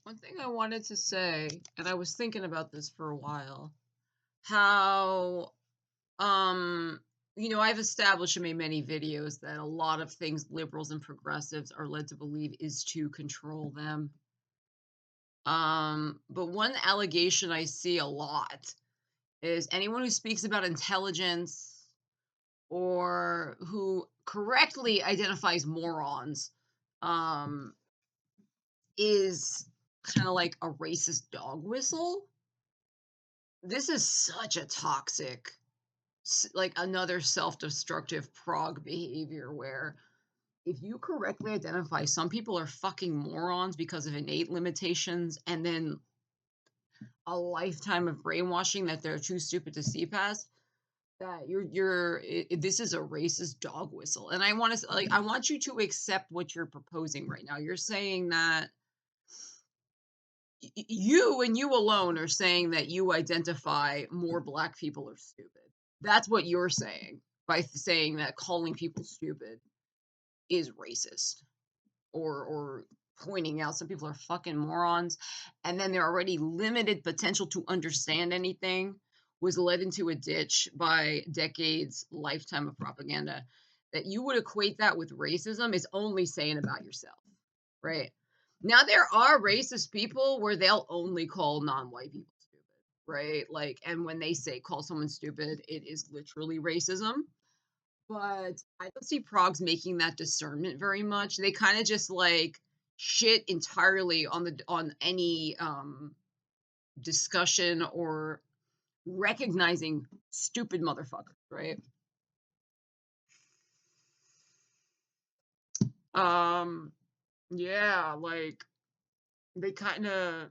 One thing I wanted to say, and I was thinking about this for a while, how I've established in my many videos that a lot of things liberals and progressives are led to believe is to control them. But one allegation I see a lot is anyone who speaks about intelligence or who correctly identifies morons um is kind of like a racist dog whistle. This is such a toxic, like another self-destructive prog behavior where if you correctly identify some people are fucking morons because of innate limitations and then a lifetime of brainwashing that they're too stupid to see past, that this is a racist dog whistle. And I want to like I want you to accept what you're proposing right now. You're saying that you and you alone are saying that you identify more black people are stupid. That's what you're saying by saying that calling people stupid is racist or pointing out some people are fucking morons and then they're already limited potential to understand anything was led into a ditch by decades lifetime of propaganda that you would equate that with racism is only saying about yourself, right? Now there are racist people where they'll only call non-white people stupid, right? Like, and when they say call someone stupid, it is literally racism. But I don't see progs making that discernment very much. They kind of just like shit entirely on any discussion or recognizing stupid motherfuckers, right? Um yeah, like they kind of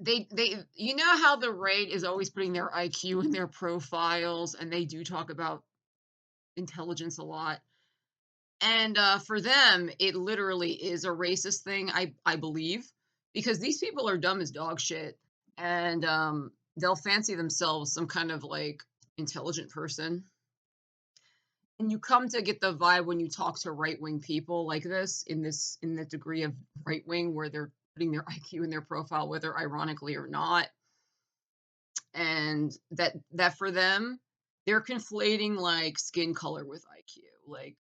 they you know how the right is always putting their IQ in their profiles and they do talk about intelligence a lot. And for them, it literally is a racist thing, I believe, because these people are dumb as dog shit, and they'll fancy themselves some kind of like intelligent person. And you come to get the vibe when you talk to right wing people like this in the degree of right wing where they're putting their IQ in their profile, whether ironically or not, and that for them, they're conflating like skin color with IQ, like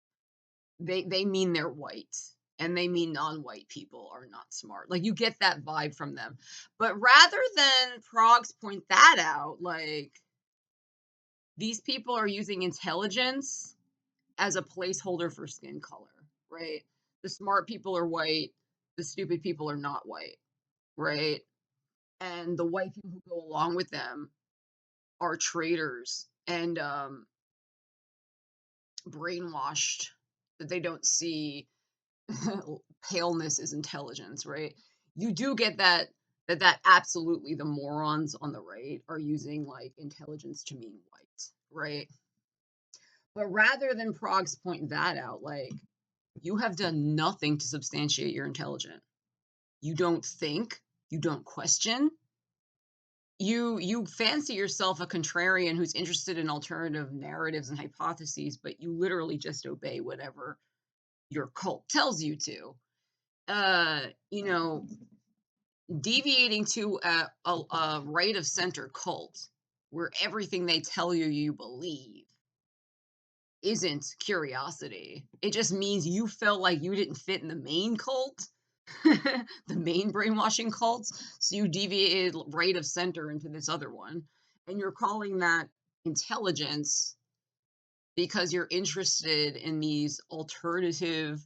they mean they're white and they mean non-white people are not smart. Like you get that vibe from them. But rather than progs point that out, like these people are using intelligence as a placeholder for skin color, right? The smart people are white, the stupid people are not white, right? And the white people who go along with them are traitors and brainwashed that they don't see paleness is intelligence, right? You do get that absolutely the morons on the right are using like intelligence to mean white, right? But rather than progs point that out, like you have done nothing to substantiate your intelligence. You don't think, you don't question. You fancy yourself a contrarian who's interested in alternative narratives and hypotheses, but you literally just obey whatever your cult tells you to. You know, deviating to a right of center cult where everything they tell you you believe isn't curiosity. It just means you felt like you didn't fit in the main cult, the main brainwashing cults. So you deviated right of center into this other one. And you're calling that intelligence because you're interested in these alternative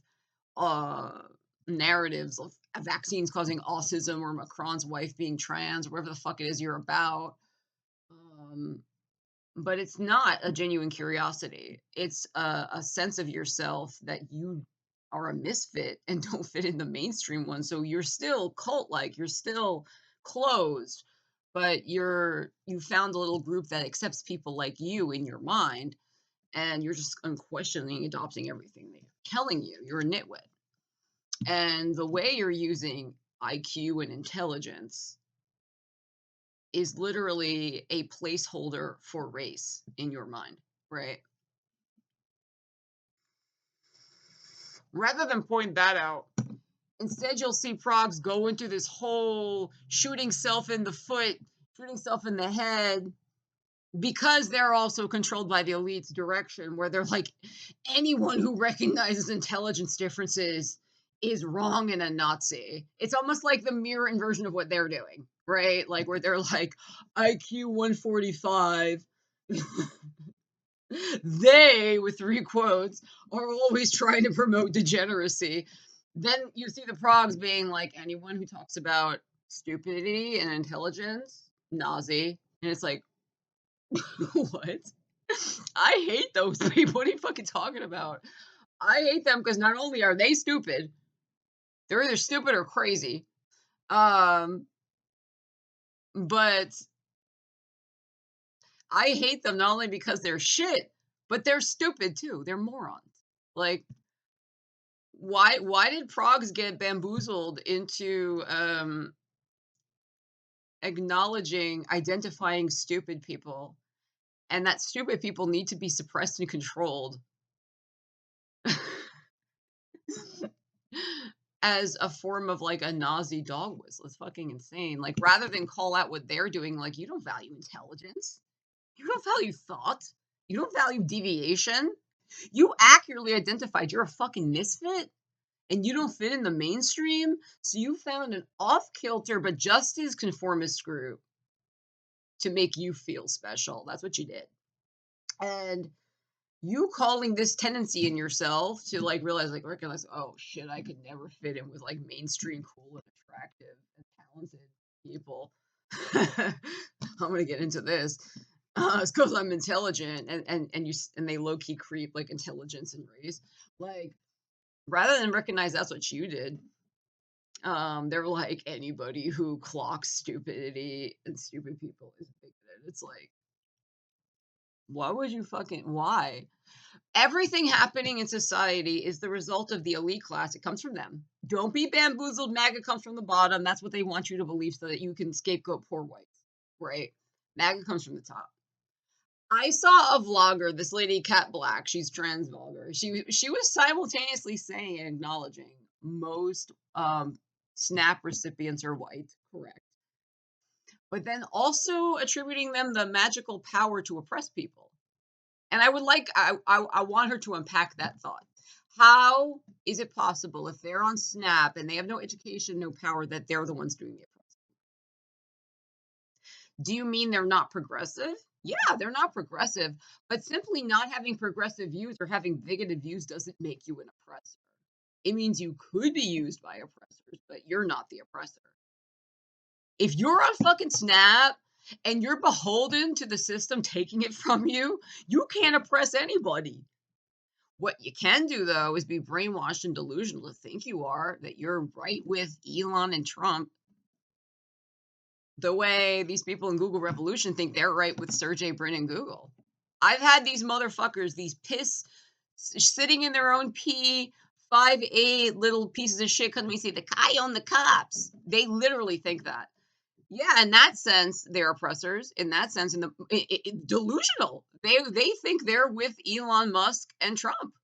uh, narratives of vaccines causing autism or Macron's wife being trans, or whatever the fuck it is you're about. Um, but it's not a genuine curiosity. It's a sense of yourself that you are a misfit and don't fit in the mainstream one. So you're still cult like, you're still closed, but you found a little group that accepts people like you in your mind, and you're just unquestioningly adopting everything they're telling you. You're a nitwit. And the way you're using IQ and intelligence is literally a placeholder for race in your mind, right? Rather than point that out Instead, you'll see progs go into this whole shooting self in the foot, shooting self in the head, because they're also controlled by the elite's direction, where they're like, anyone who recognizes intelligence differences is wrong and a Nazi. It's almost like the mirror inversion of what they're doing, right? Like, where they're like, IQ 145. They, with three quotes, are always trying to promote degeneracy. Then you see the progs being like, anyone who talks about stupidity and intelligence, Nazi. And it's like, what? I hate those people. What are you fucking talking about? I hate them because not only are they stupid, they're either stupid or crazy. Um, but I hate them not only because they're shit, but they're stupid too. They're morons. Like, why did progs get bamboozled into acknowledging, identifying stupid people, and that stupid people need to be suppressed and controlled as a form of like a Nazi dog whistle? It's fucking insane. Like, rather than call out what they're doing, like, you don't value intelligence, you don't value thought, you don't value deviation. You accurately identified you're a fucking misfit and you don't fit in the mainstream, so you found an off kilter but just as conformist group to make you feel special. That's what you did. And you calling this tendency in yourself to like realize, like, recognize, oh shit, I could never fit in with like mainstream cool and attractive and talented people. I'm gonna get into this. It's because I'm intelligent, and they low key creep like intelligence and race. Like, rather than recognize that's what you did, they're like, anybody who clocks stupidity and stupid people is bigoted. It's like, why would you fucking why? Everything happening in society is the result of the elite class. It comes from them. Don't be bamboozled. MAGA comes from the bottom. That's what they want you to believe so that you can scapegoat poor whites, right? MAGA comes from the top. I saw a vlogger, this lady Cat Black. She's trans vlogger. She was simultaneously saying and acknowledging most SNAP recipients are white, correct, but then also attributing them the magical power to oppress people. And I want her to unpack that thought. How is it possible if they're on SNAP and they have no education, no power, that they're the ones doing the oppressing? Do you mean they're not progressive? Yeah, they're not progressive, but simply not having progressive views or having bigoted views doesn't make you an oppressor. It means you could be used by oppressors, but you're not the oppressor. If you're on fucking SNAP and you're beholden to the system taking it from you, you can't oppress anybody. What you can do, though, is be brainwashed and delusional to think you are, that you're right with Elon and Trump, the way these people in Google Revolution think they're right with Sergey Brin and Google. I've had these motherfuckers, these sitting in their own pee, 5'8" little pieces of shit, come to me and say, the guy on the cops. They literally think that. Yeah, in that sense, they're oppressors. In that sense, delusional. They think they're with Elon Musk and Trump,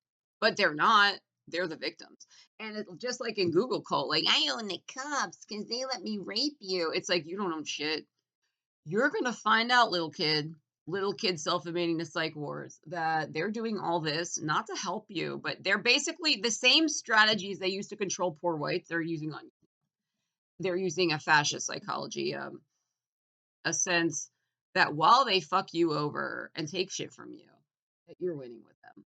but they're not. They're the victims. And it's just like in Google cult, like, I own the cops because they let me rape you. It's like, you don't own shit. You're gonna find out, little kid self-admitting to psych wars, that they're doing all this not to help you, but they're basically the same strategies they used to control poor whites. They're using on. They're using a fascist psychology. A sense that while they fuck you over and take shit from you, that you're winning with them,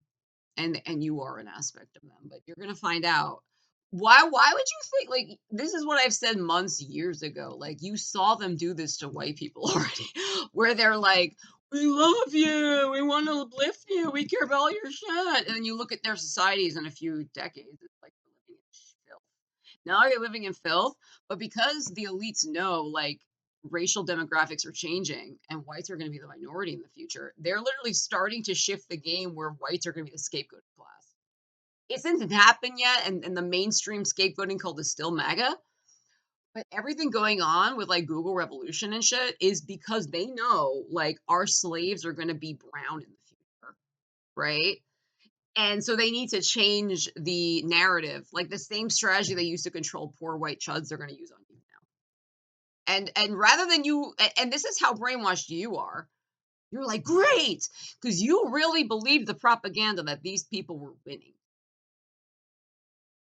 and you are an aspect of them. But you're gonna find out why would you think, like, this is what I've said months, years ago, like, you saw them do this to white people already, where they're like, we love you, we want to uplift you, we care about all your shit, and then you look at their societies in a few decades, it's like they're living in filth. Not only are they living in filth, but because the elites know, like, racial demographics are changing and whites are going to be the minority in the future, they're literally starting to shift the game where whites are going to be the scapegoat class. It hasn't happened yet, and the mainstream scapegoating called is still MAGA. But everything going on with like Google Revolution and shit is because they know, like, our slaves are going to be brown in the future, right? And so they need to change the narrative. Like the same strategy they used to control poor white chuds, they're going to use on you now. And rather than you, and this is how brainwashed you are. You're like, great, because you really believe the propaganda that these people were winning.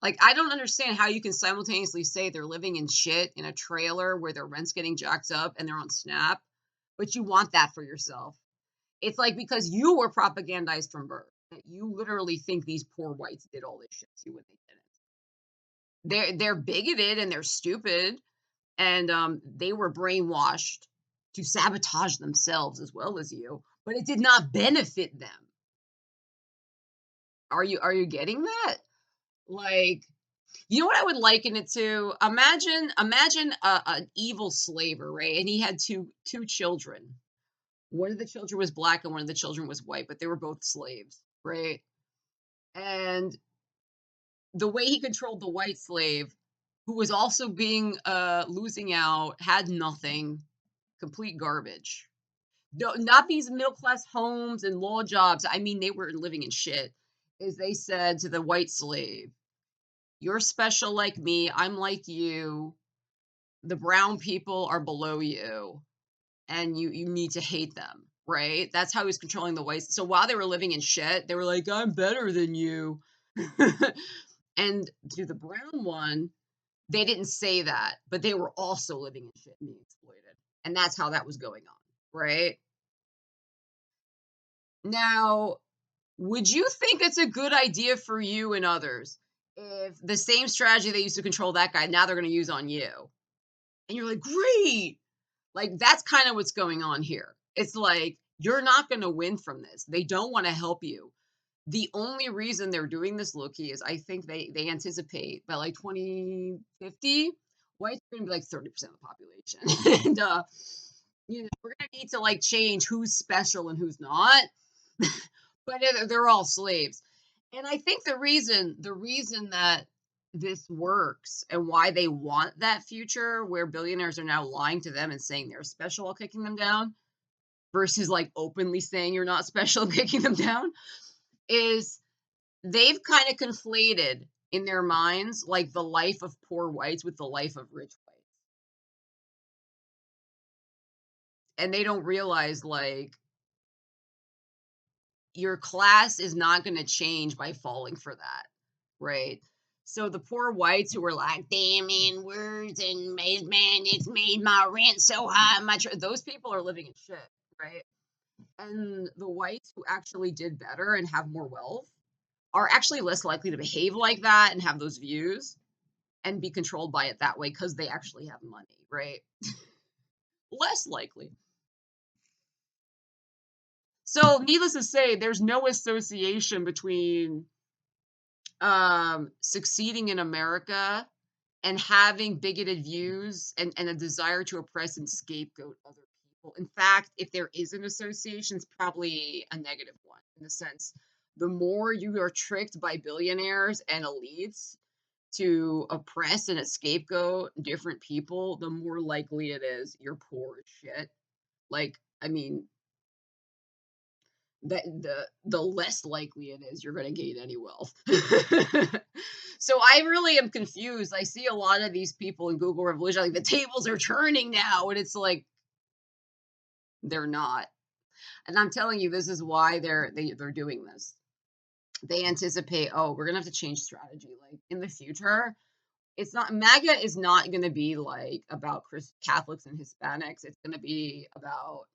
Like, I don't understand how you can simultaneously say they're living in shit in a trailer where their rent's getting jacked up and they're on Snap, but you want that for yourself. It's like because you were propagandized from birth that you literally think these poor whites did all this shit to you when they didn't. They're bigoted and they're stupid, and they were brainwashed to sabotage themselves as well as you, but it did not benefit them. Are you getting that? Like, you know what I would liken it to? Imagine an evil slaver, right? And he had two children. One of the children was black and one of the children was white, but they were both slaves, right? And the way he controlled the white slave, who was also being losing out, had nothing, complete garbage. No, not these middle class homes and law jobs. I mean, they were living in shit. Is they said to the white slave, "You're special like me. I'm like you. The brown people are below you, and you need to hate them." Right? That's how he was controlling the whites. So while they were living in shit, they were like, "I'm better than you." And to the brown one, they didn't say that, but they were also living in shit and being exploited. And that's how that was going on, right? Now, would you think it's a good idea for you and others if the same strategy they used to control that guy, now they're going to use on you? And you're like, great. Like, that's kind of what's going on here. It's like, you're not going to win from this. They don't want to help you. The only reason they're doing this, Loki, is I think they anticipate by like 2050, whites are going to be like 30% of the population. And, we're going to need to like change who's special and who's not. But they're all slaves. And I think the reason that this works and why they want that future where billionaires are now lying to them and saying they're special while kicking them down versus like openly saying you're not special and kicking them down is they've kind of conflated in their minds like the life of poor whites with the life of rich whites. And they don't realize like your class is not going to change by falling for that, right? So the poor whites who were like, damn in words and made man, it's made my rent so high, those people are living in shit, right? And the whites who actually did better and have more wealth are actually less likely to behave like that and have those views and be controlled by it that way because they actually have money, right? Less likely. So, needless to say, there's no association between succeeding in America and having bigoted views and a desire to oppress and scapegoat other people. In fact, if there is an association, it's probably a negative one in the sense the more you are tricked by billionaires and elites to oppress and scapegoat different people, the more likely it is you're poor as shit. Like, I mean, the less likely it is you're going to gain any wealth. So I really am confused. I see a lot of these people in Google Revolution like the tables are turning now, and it's like they're not. And I'm telling you, this is why they're doing this. They anticipate, oh, we're gonna have to change strategy. Like in the future, it's not MAGA is not gonna be like about Catholics and Hispanics. It's gonna be about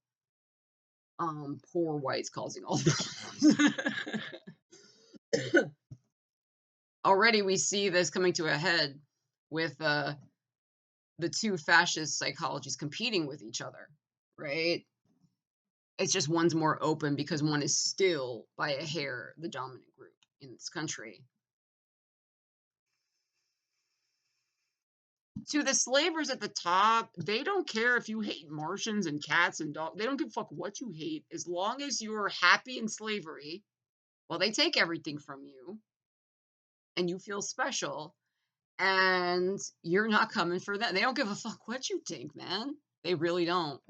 poor whites causing all the already we see this coming to a head with the two fascist psychologies competing with each other, right? It's just one's more open because one is still by a hair the dominant group in this country. To the slavers at the top, they don't care if you hate Martians and cats and dogs. They don't give a fuck what you hate as long as you're happy in slavery. Well, they take everything from you and you feel special and you're not coming for them. They don't give a fuck what you think, man. They really don't.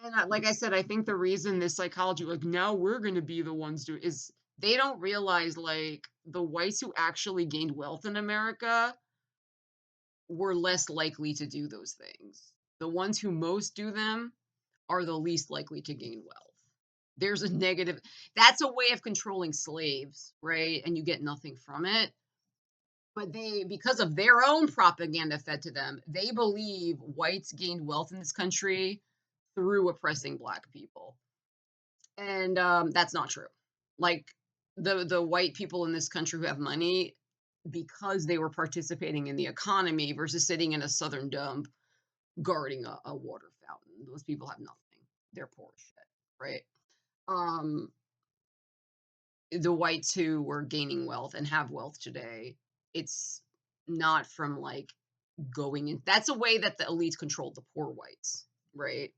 And like I said, I think the reason this psychology, like now we're going to be the ones do is they don't realize like the whites who actually gained wealth in America were less likely to do those things. The ones who most do them are the least likely to gain wealth. There's a negative, that's a way of controlling slaves, right? And you get nothing from it. But they, because of their own propaganda fed to them, they believe whites gained wealth in this country through oppressing black people. And that's not true. Like the white people in this country who have money, because they were participating in the economy versus sitting in a southern dump guarding a water fountain. Those people have nothing. They're poor as shit, right? Um, the whites who were gaining wealth and have wealth today, it's not from like going in. That's a way that the elites controlled the poor whites, right?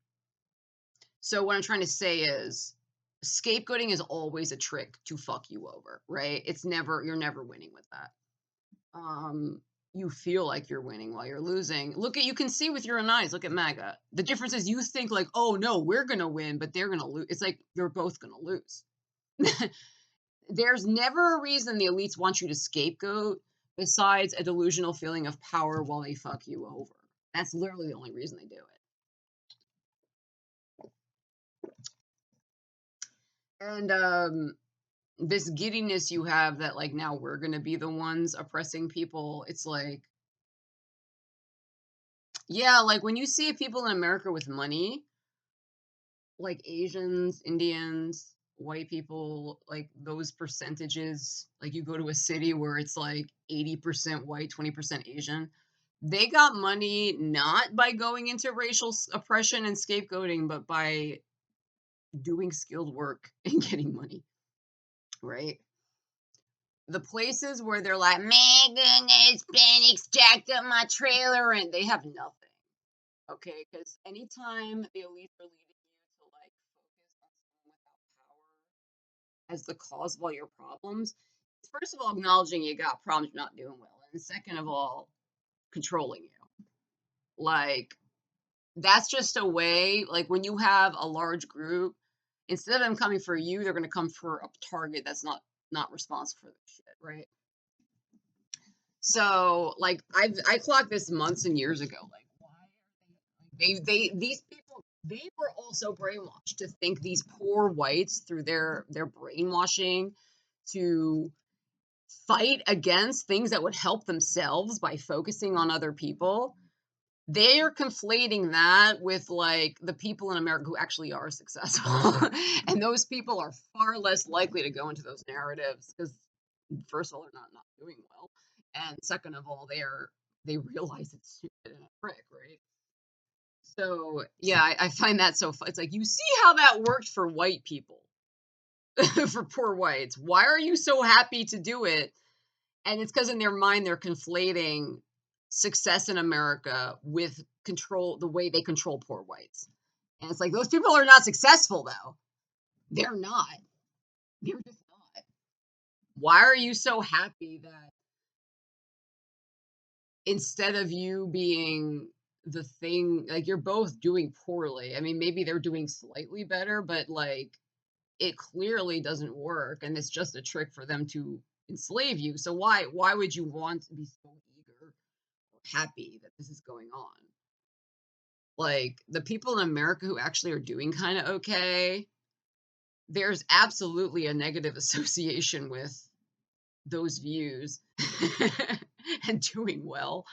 So what I'm trying to say is scapegoating is always a trick to fuck you over, right? It's never, you're never winning with that. You feel like you're winning while you're losing. Look at, you can see with your own eyes, look at MAGA. The difference is you think like, oh no, we're gonna win, but they're gonna lose. It's like you're both gonna lose. There's never a reason the elites want you to scapegoat besides a delusional feeling of power while they fuck you over. That's literally the only reason they do it. And this giddiness you have that like now we're gonna be the ones oppressing people, it's like, yeah, like when you see people in America with money, like Asians, Indians, white people, like those percentages, like you go to a city where it's like 80% white, 20% Asian, they got money not by going into racial oppression and scapegoating, but by doing skilled work and getting money, right? The places where they're like, my goodness, Ben jacked up my trailer, and they have nothing. Okay, because anytime the elites are leading you to like focus on someone without power as the cause of all your problems, it's first of all acknowledging you got problems you're not doing well, and second of all, controlling you. Like that's just a way, like when you have a large group, instead of them coming for you, they're gonna come for a target that's not responsible for this shit, right? So like I clocked this months and years ago. Like why are they these people, they were also brainwashed to think these poor whites through their brainwashing to fight against things that would help themselves by focusing on other people. They are conflating that with like the people in America who actually are successful. And those people are far less likely to go into those narratives because first of all, they're not doing well. And second of all, they realize it's stupid and a trick, right? So yeah, I find that so fun. It's like you see how that worked for white people, for poor whites. Why are you so happy to do it? And it's because in their mind they're conflating success in America with control, the way they control poor whites. And it's like those people are not successful though. They're not. They're just not. Why are you so happy that instead of you being the thing, like you're both doing poorly? I mean, maybe they're doing slightly better, but like it clearly doesn't work and it's just a trick for them to enslave you. So why would you want to be so eager or happy that this is going on? Like the people in America who actually are doing kind of okay, there's absolutely a negative association with those views and doing well.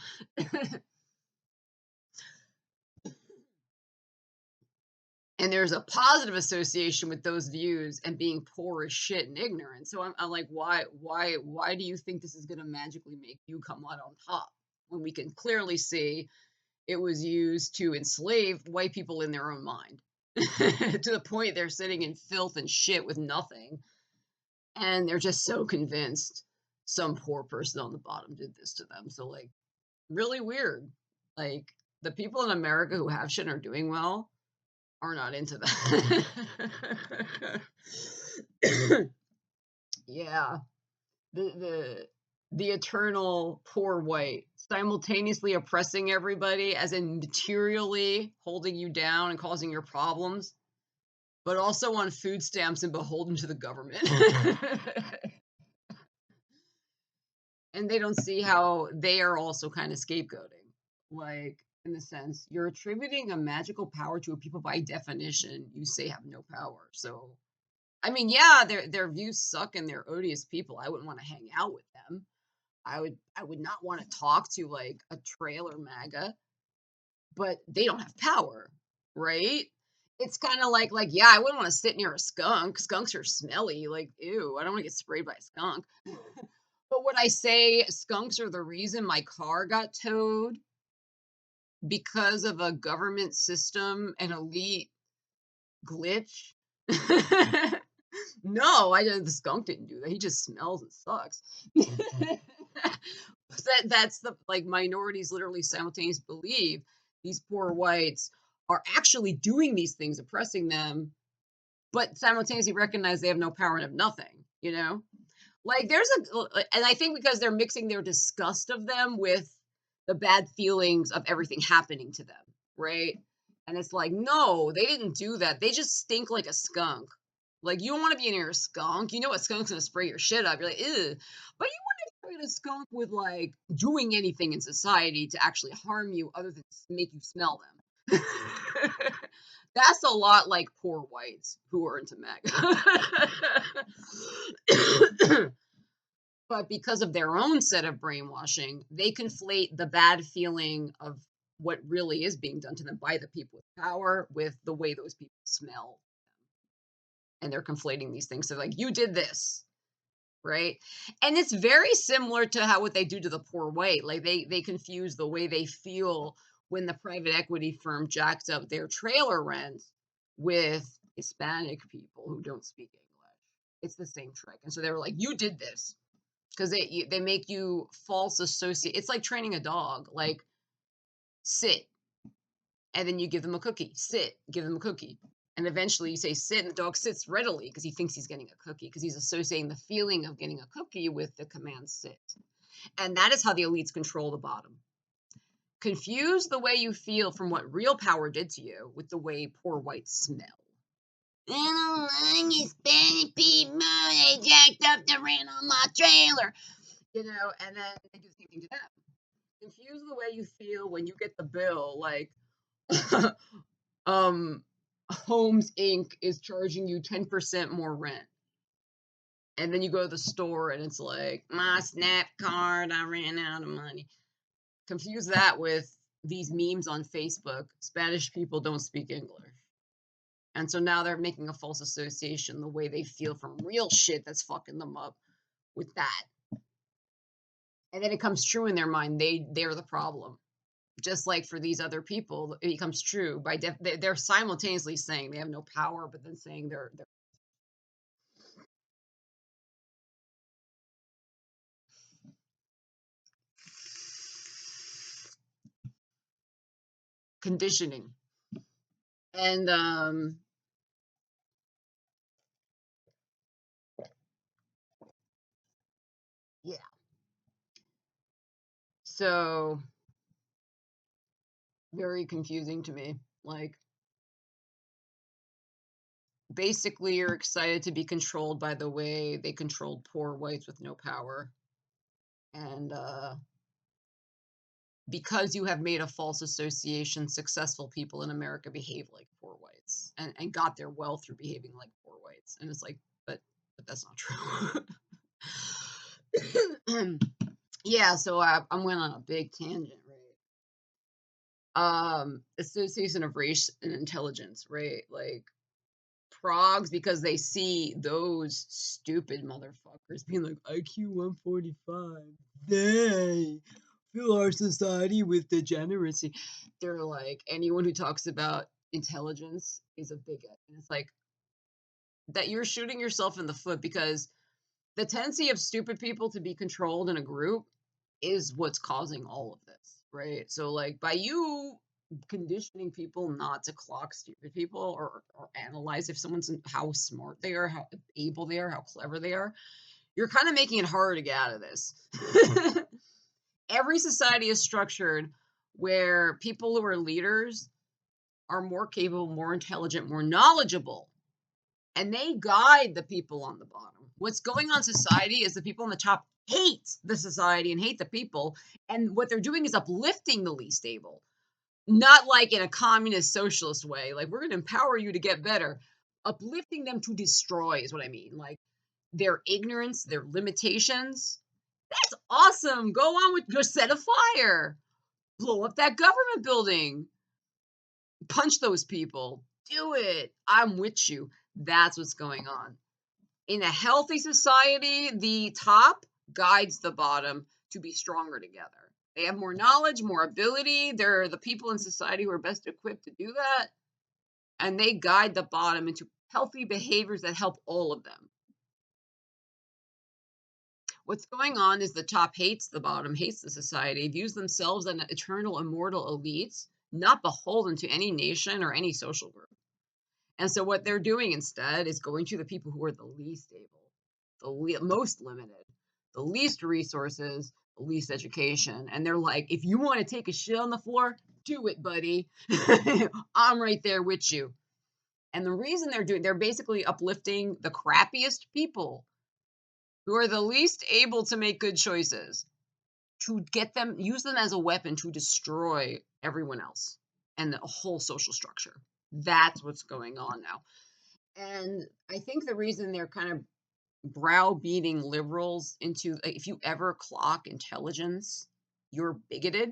And there's a positive association with those views and being poor as shit and ignorant. So I'm like, why do you think this is going to magically make you come out on top when we can clearly see it was used to enslave white people in their own mind to the point they're sitting in filth and shit with nothing, and they're just so convinced some poor person on the bottom did this to them. So like, really weird. Like the people in America who have shit and are doing well are not into that. Yeah. The the eternal poor white, simultaneously oppressing everybody, as in materially holding you down and causing your problems, but also on food stamps and beholden to the government. And they don't see how they are also kind of scapegoating. Like, in the sense, you're attributing a magical power to a people by definition you say have no power. So, I mean, yeah, their views suck and they're odious people. I wouldn't want to hang out with them. I would not want to talk to like a trailer MAGA, but they don't have power, right? It's kind of like yeah, I wouldn't want to sit near a skunk. Skunks are smelly. Like, ew, I don't want to get sprayed by a skunk. But would I say skunks are the reason my car got towed because of a government system and elite glitch? No, the skunk didn't do that. He just smells and sucks. That's the like minorities literally simultaneously believe these poor whites are actually doing these things, oppressing them, but simultaneously recognize they have no power and have nothing, you know? Like and I think because they're mixing their disgust of them with the bad feelings of everything happening to them, right? And it's like, no, they didn't do that. They just stink like a skunk. Like, you don't want to be near a skunk. You know a skunk's gonna spray your shit up. You're like, ew. But you wouldn't trade a skunk with like doing anything in society to actually harm you other than make you smell them. That's a lot like poor whites who are into MAGA. But because of their own set of brainwashing, they conflate the bad feeling of what really is being done to them by the people with power with the way those people smell. And they're conflating these things. So, like, you did this, right? And it's very similar to how what they do to the poor white. Like, they confuse the way they feel when the private equity firm jacked up their trailer rent with Hispanic people who don't speak English. It's the same trick. And so they were like, you did this because they make you false associate. It's like training a dog. Like, sit, and then you give them a cookie. Sit, give them a cookie, and eventually you say sit, and the dog sits readily because he thinks he's getting a cookie because he's associating the feeling of getting a cookie with the command sit. And that is how the elites control the bottom. Confuse the way you feel from what real power did to you with the way poor whites smell. I don't like Hispanic people. They jacked up the rent on my trailer. And then they do the same thing to them. Confuse the way you feel when you get the bill, like, Homes Inc. is charging you 10% more rent. And then you go to the store and it's like, my Snap card, I ran out of money. Confuse that with these memes on Facebook. Spanish people don't speak English. And so now they're making a false association, the way they feel from real shit that's fucking them up with that. And then it comes true in their mind. They're the problem. Just like for these other people, it becomes true they're simultaneously saying they have no power, but then saying they're conditioning. And yeah. So very confusing to me. Like, basically you're excited to be controlled by the way they controlled poor whites with no power. And because you have made a false association, successful people in America behave like poor whites and got their wealth through behaving like poor whites. And it's like, but that's not true. Yeah, so I went on a big tangent, right? Association of race and intelligence, right? Like, Progs, because they see those stupid motherfuckers being like IQ 145. They fill our society with degeneracy. They're like, anyone who talks about intelligence is a bigot. And it's like that you're shooting yourself in the foot, because the tendency of stupid people to be controlled in a group is what's causing all of this, right? So, like, by you conditioning people not to clock stupid people or analyze if someone's how smart they are, how able they are, how clever they are, You're kind of making it hard to get out of this. Every society is structured where people who are leaders are more capable, more intelligent, more knowledgeable, and they guide the people on the bottom. What's going on in society is the people on the top hate the society and hate the people, and what they're doing is uplifting the least able. Not like in a communist socialist way, like we're going to empower you to get better. Uplifting them to destroy is what I mean. Like their ignorance, their limitations. That's awesome. Go on with your set a fire. Blow up that government building. Punch those people. Do it. I'm with you. That's what's going on. In a healthy society, the top guides the bottom to be stronger together. They have more knowledge, more ability. They're the people in society who are best equipped to do that. And they guide the bottom into healthy behaviors that help all of them. What's going on is the top hates the bottom, hates the society, views themselves as an eternal, immortal elites, not beholden to any nation or any social group. And so what they're doing instead is going to the people who are the least able, the most limited, the least resources, the least education. And they're like, if you want to take a shit on the floor, do it, buddy. I'm right there with you. And the reason they're basically uplifting the crappiest people who are the least able to make good choices to get them, use them as a weapon to destroy everyone else and the whole social structure. That's what's going on now. And I think the reason they're kind of browbeating liberals into, if you ever clock intelligence, you're bigoted.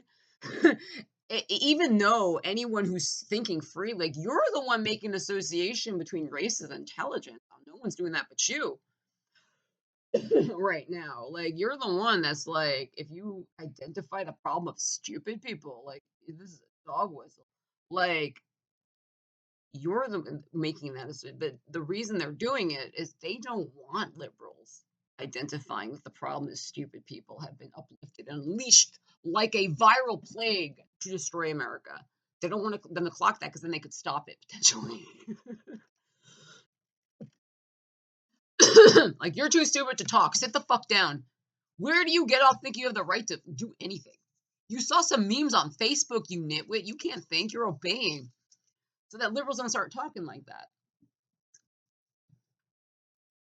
Even though anyone who's thinking free, like you're the one making association between races and intelligence. No one's doing that but you. Right now. Like you're the one that's like, if you identify the problem of stupid people, like this is a dog whistle. Like you're the making that but the reason they're doing it is they don't want liberals identifying that the problem is stupid people have been uplifted and unleashed like a viral plague to destroy America. They don't want them to clock that because then they could stop it potentially. Like you're too stupid to talk. Sit the fuck down. Where do you get off thinking you have the right to do anything? You saw some memes on Facebook, you nitwit. You can't think. You're obeying. So that liberals don't start talking like that.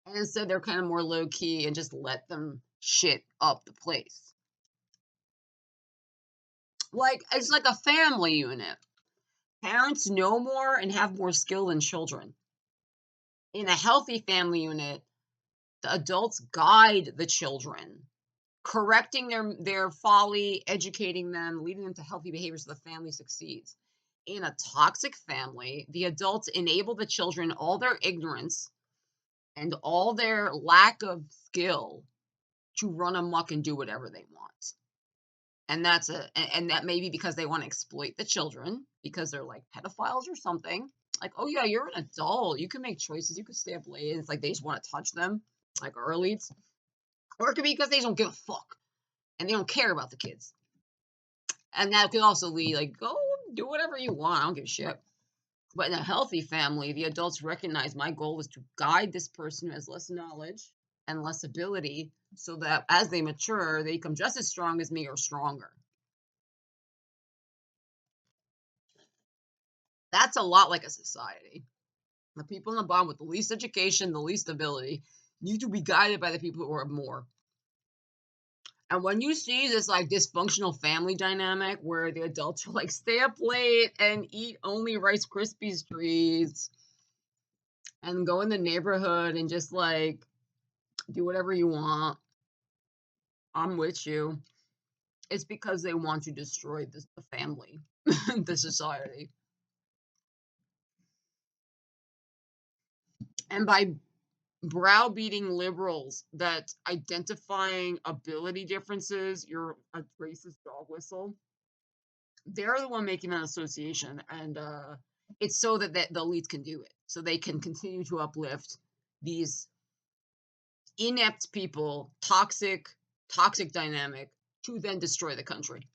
And instead, they're kind of more low key and just let them shit up the place. Like, it's like a family unit. Parents know more and have more skill than children. In a healthy family unit, the adults guide the children, correcting their folly, educating them, leading them to healthy behaviors so the family succeeds. In a toxic family, the adults enable the children all their ignorance and all their lack of skill to run amok and do whatever they want. And that may be because they want to exploit the children because they're like pedophiles or something. Like, oh yeah, you're an adult. You can make choices. You can stay up late. It's like they just want to touch them, like our elites. Or it could be because they don't give a fuck and they don't care about the kids. And that could also lead like, go do whatever you want. I don't give a shit. But in a healthy family, the adults recognize my goal is to guide this person who has less knowledge and less ability so that as they mature, they become just as strong as me or stronger. That's a lot like a society. The people on the bottom with the least education, the least ability, need to be guided by the people who are more. And when you see this like dysfunctional family dynamic where the adults are like, stay up late and eat only Rice Krispies treats and go in the neighborhood and just like do whatever you want, I'm with you. It's because they want to destroy the family, the society. And by browbeating liberals that identifying ability differences, you're a racist dog whistle, they're the one making that association. And it's so that the elites can do it. So they can continue to uplift these inept people, toxic dynamic, to then destroy the country.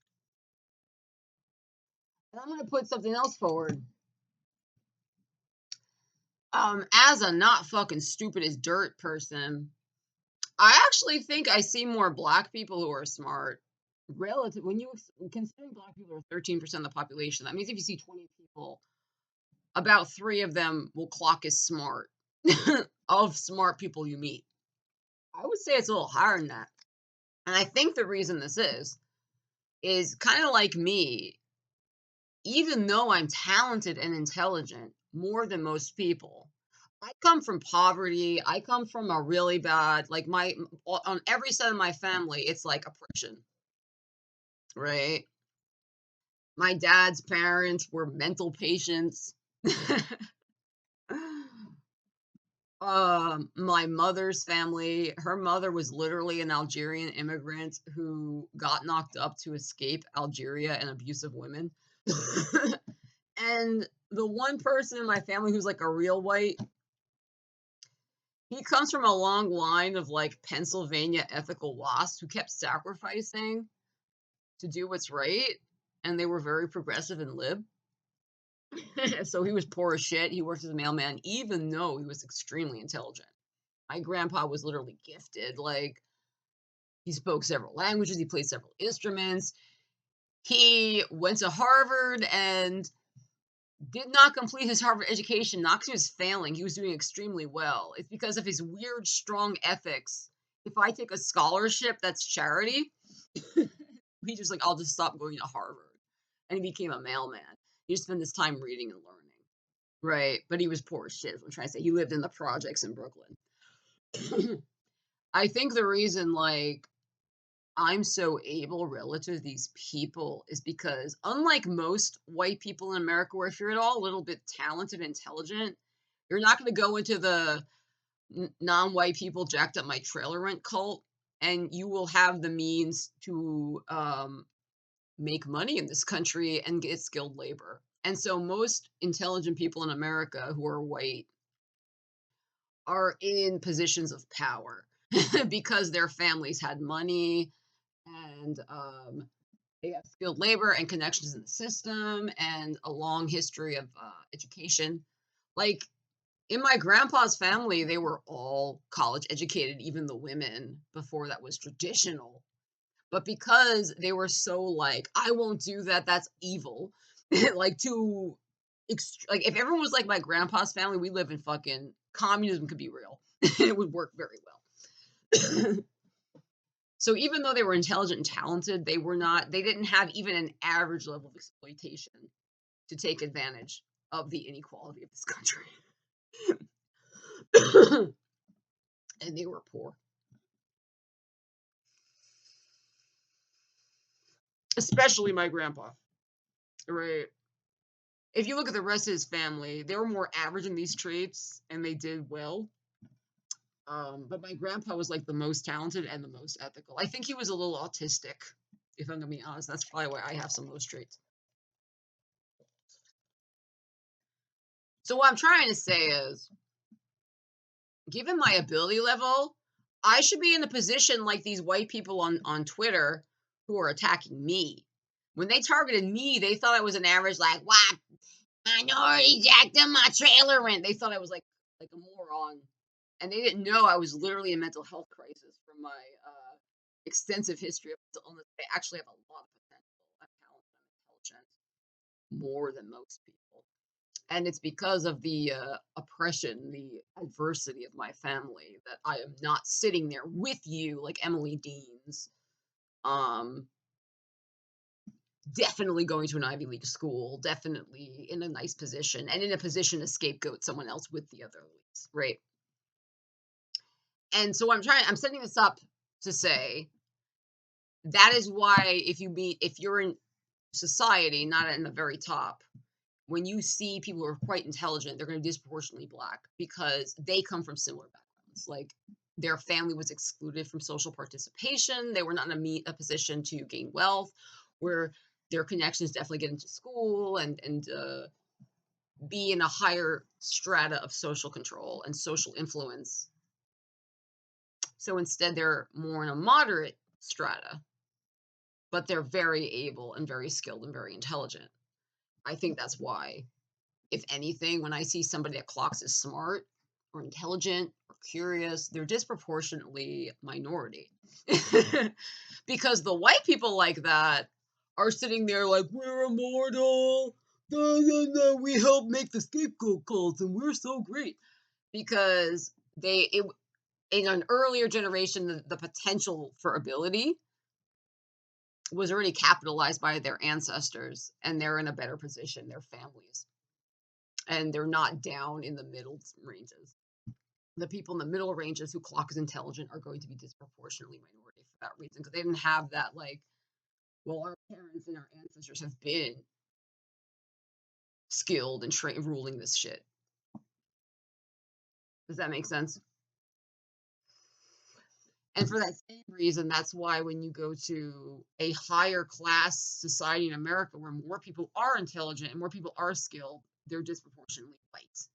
And I'm going to put something else forward. As a not fucking stupid as dirt person, I actually think I see more black people who are smart relative when you considering black people are 13% of the population. That means if you see 20 people, about 3 of them will clock as smart of smart people you meet. I would say it's a little higher than that. And I think the reason this is kind of like me, even though I'm talented and intelligent more than most people, I come from poverty. I come from a really bad, like on every side of my family, it's like oppression, right? My dad's parents were mental patients. My mother's family, her mother was literally an Algerian immigrant who got knocked up to escape Algeria and abusive women. And the one person in my family who's like a real white, he comes from a long line of like Pennsylvania ethical wasps who kept sacrificing to do what's right. And they were very progressive and lib. So he was poor as shit. He worked as a mailman, even though he was extremely intelligent. My grandpa was literally gifted. Like, he spoke several languages, he played several instruments. He went to Harvard and did not complete his Harvard education, not because he was failing, he was doing extremely well. It's because of his weird, strong ethics. If I take a scholarship that's charity, he just like, I'll just stop going to Harvard. And he became a mailman. He just spent his time reading and learning. Right. But he was poor as shit, is what I'm trying to say. He lived in the projects in Brooklyn. I think the reason, like, I'm so able relative to these people is because, unlike most white people in America, where if you're at all a little bit talented and intelligent, you're not going to go into the non-white people jacked up my trailer rent cult, and you will have the means to make money in this country and get skilled labor. And so most intelligent people in America who are white are in positions of power because their families had money and they have skilled labor and connections in the system and a long history of education. Like in my grandpa's family, they were all college educated, even the women before that was traditional. But because they were so like, I won't do that, that's evil. Like to like if everyone was like my grandpa's family, we live in fucking communism could be real. It would work very well. So even though they were intelligent and talented, they didn't have even an average level of exploitation to take advantage of the inequality of this country. And they were poor. Especially my grandpa. Right. If you look at the rest of his family, they were more average in these traits and they did well. But my grandpa was like the most talented and the most ethical. I think he was a little autistic, if I'm gonna be honest. That's probably why I have some of those traits. So what I'm trying to say is, given my ability level, I should be in a position like these white people on Twitter who are attacking me. When they targeted me, they thought I was an average, like, what? Minority jacked on my trailer rent. They thought I was like a moron. And they didn't know I was literally in mental health crisis from my extensive history of mental illness. I actually have a lot of potential. I'm talented, I'm intelligent, more than most people. And it's because of the oppression, the adversity of my family that I am not sitting there with you like Emily Dean's. Um, Definitely going to an Ivy League school, definitely in a nice position, and in a position to scapegoat someone else with the other elites, right? And so I'm setting this up to say that is why if you're in society, not in the very top, when you see people who are quite intelligent, they're going to be disproportionately black because they come from similar backgrounds. Like their family was excluded from social participation. They were not in a position to gain wealth, where their connections definitely get into school and be in a higher strata of social control and social influence. So instead, they're more in a moderate strata, but they're very able and very skilled and very intelligent. I think that's why, if anything, when I see somebody that clocks as smart, or intelligent or curious, they're disproportionately minority. Because the white people like that are sitting there like, we're immortal. No, no, no, we help make the scapegoat cults and we're so great. Because in an earlier generation, the potential for ability was already capitalized by their ancestors and they're in a better position, their families. And they're not down in the middle ranges. The people in the middle ranges who clock as intelligent are going to be disproportionately minority for that reason because they didn't have that, like, well, our parents and our ancestors have been skilled and trained ruling this shit. Does that make sense? And for that same reason, that's why when you go to a higher class society in America where more people are intelligent and more people are skilled, they're disproportionately white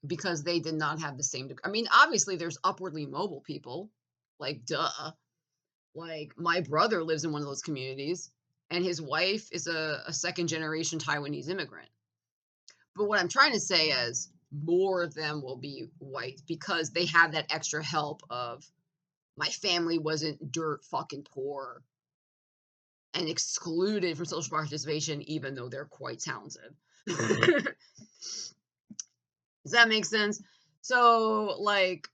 because they did not have the same I mean, obviously there's upwardly mobile people, like duh. Like my brother lives in one of those communities and his wife is a second generation Taiwanese immigrant. But what I'm trying to say is more of them will be white because they have that extra help of my family wasn't dirt fucking poor and excluded from social participation, even though they're quite talented. Does that make sense? So, like,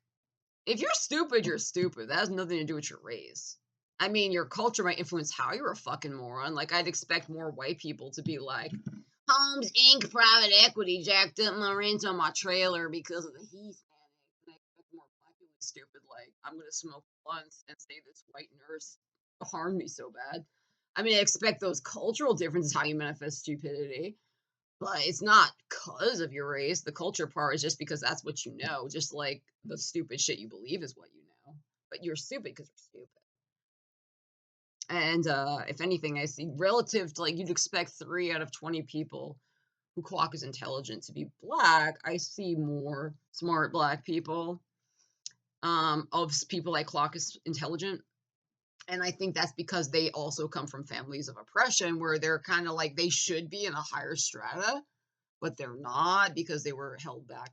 if you're stupid, you're stupid. That has nothing to do with your race. I mean, your culture might influence how you're a fucking moron. Like, I'd expect more white people to be like, Holmes Inc. private equity jacked up my rent on my trailer because of the heat panic. And I expect more black people to be stupid, like, I'm going to smoke blunts and say this white nurse harmed me so bad. I mean, I expect those cultural differences how you manifest stupidity. But it's not because of your race. The culture part is just because that's what you know. Just like the stupid shit you believe is what you know. But you're stupid because you're stupid. And if anything, I see relative to like you'd expect 3 out of 20 people who clock as intelligent to be black. I see more smart black people of people I clock as intelligent. And I think that's because they also come from families of oppression where they're kind of like they should be in a higher strata, but they're not because they were held back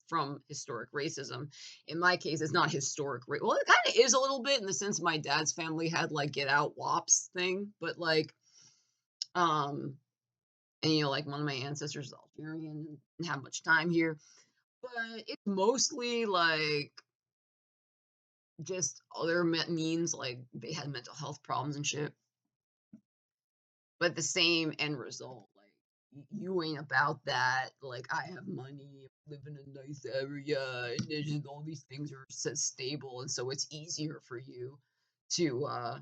from historic racism. In my case, it's not historic. Well, it kind of is a little bit in the sense my dad's family had like get out wops thing, but like, and you know, like one of my ancestors is Algerian and didn't have much time here, but it's mostly like just other means like they had mental health problems and shit, but the same end result. You ain't about that. Like, I have money, live in a nice area, and there's just all these things are so stable, and so it's easier for you to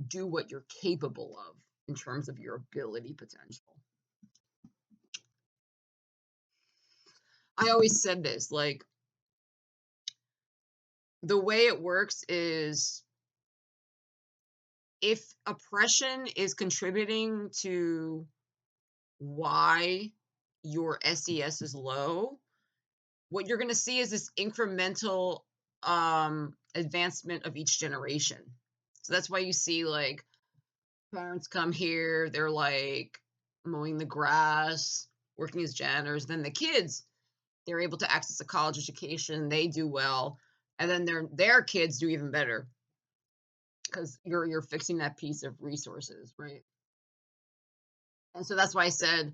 do what you're capable of in terms of your ability potential. I always said this, like, the way it works is if oppression is contributing to why your SES is low, what you're going to see is this incremental advancement of each generation. So that's why you see like parents come here, they're like mowing the grass, working as janitors, then the kids, they're able to access a college education, they do well, and then their kids do even better because you're fixing that piece of resources, right? And so that's why I said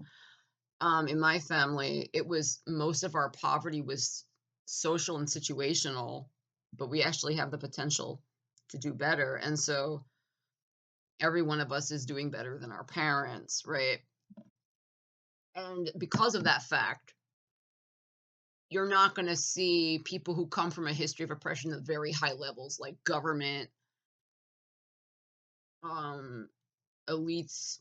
in my family, it was most of our poverty was social and situational, but we actually have the potential to do better. And so every one of us is doing better than our parents, right? And because of that fact, you're not going to see people who come from a history of oppression at very high levels, like government, um, elites,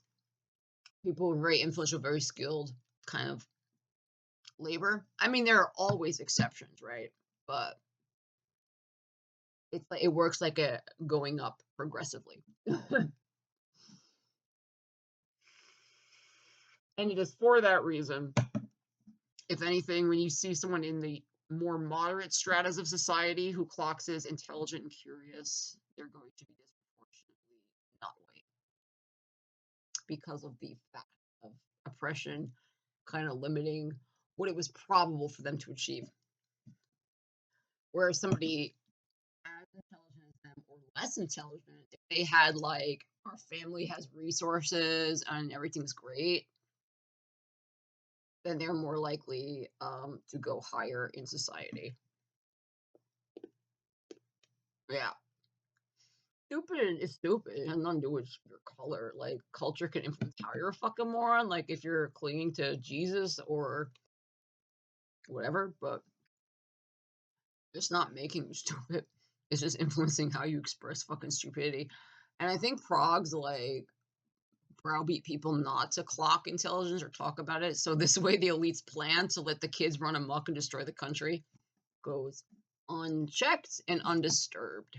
people who are very influential, very skilled, kind of labor. I mean, there are always exceptions, right? But it's like it works like a going up progressively. And it is for that reason, if anything, when you see someone in the more moderate stratas of society who clocks as intelligent and curious, they're going to be disproportionately not white because of the fact of oppression kind of limiting what it was probable for them to achieve. Whereas somebody as intelligent as them or less intelligent, if they had like our family has resources and everything's great, then they're more likely to go higher in society. Yeah. Stupid is stupid. It has nothing to do with your color. Like culture can influence how you're a fucking moron. Like if you're clinging to Jesus or whatever, but it's not making you stupid. It's just influencing how you express fucking stupidity. And I think Progs like browbeat people not to clock intelligence or talk about it. So this way the elites plan to let the kids run amok and destroy the country goes unchecked and undisturbed.